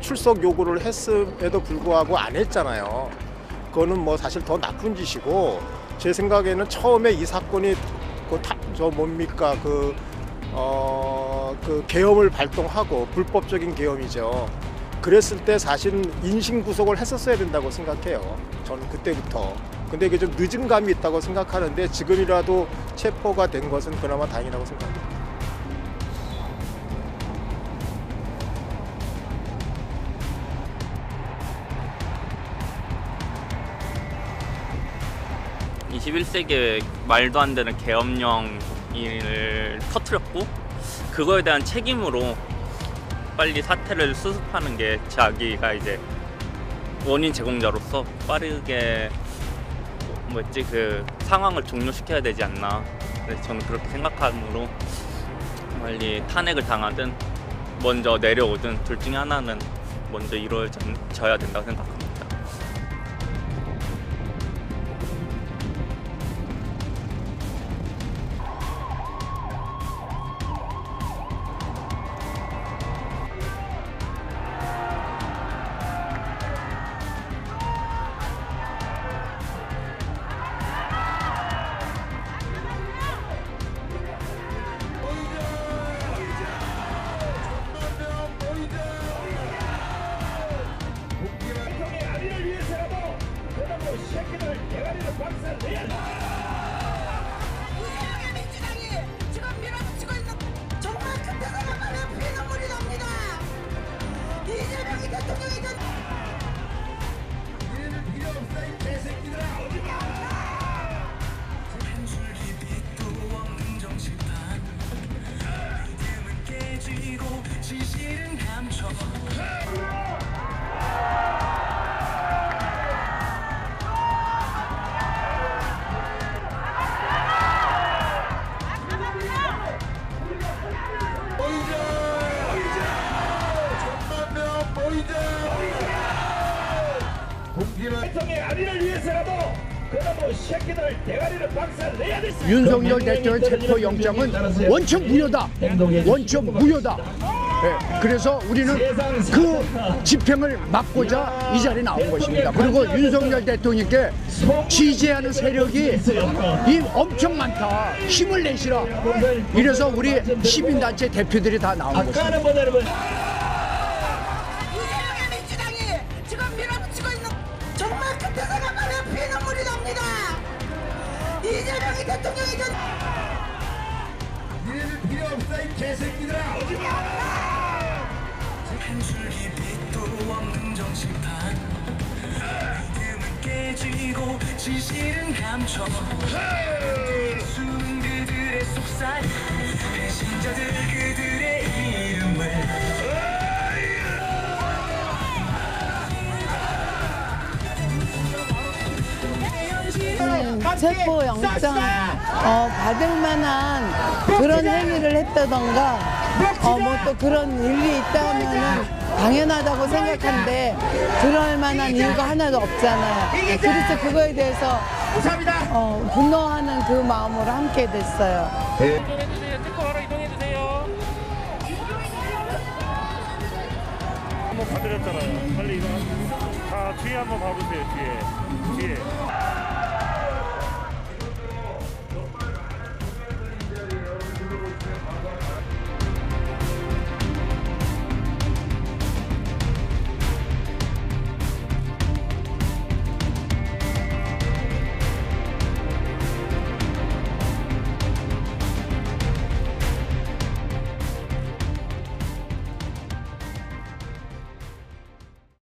출석 요구를 했음에도 불구하고 안 했잖아요. 그거는 뭐 사실 더 나쁜 짓이고, 제 생각에는 처음에 이 사건이 그 계엄을 발동하고 불법적인 계엄이죠. 그랬을 때 사실은 인신 구속을 했었어야 된다고 생각해요. 저는 그때부터. 근데 이게 좀 늦은 감이 있다고 생각하는데 지금이라도 체포가 된 것은 그나마 다행이라고 생각합니다. (21세기에) 말도 안 되는 계엄령을 터뜨렸고, 그거에 대한 책임으로 빨리 사태를 수습하는 게 자기가 이제 원인 제공자로서 빠르게 그 상황을 종료시켜야 되지 않나. 그래서 저는 그렇게 생각하므로 빨리 탄핵을 당하든 먼저 내려오든 둘 중에 하나는 먼저 이루어져야 된다고 생각합니다. 윤석열 대통령의 체포영장은 원천 무효다. 원천 무효다. 네, 그래서 우리는 그 집행을 막고자 이 자리에 나온 것입니다. 그리고 윤석열 대통령께 지지하는 세력이 엄청 많다. 힘을 내시라. 이래서 우리 시민단체 대표들이 다 나온 것입니다. 이재명이 대통령이 된 니네들 필요 없어 이 개새끼들아 오지마. 한 줄기 빛도 없는 정신판 믿음은 깨지고 진실은 감춰 숨은 그들의 속살 배신자들 그들의 이름을 체포 영장 받을 만한 그런 행위를 했다던가 뭐 또 그런 일이 있다면은 당연하다고 생각하는데 그럴 만한 이유가 하나도 없잖아요. 그래서 그거에 대해서 분노하는 그 마음으로 함께 됐어요. 이동해주세요. 체포하러 이동해주세요. 한번 봐드렸잖아요. 빨리 이거 다 뒤에 한번 봐보세요. 뒤에.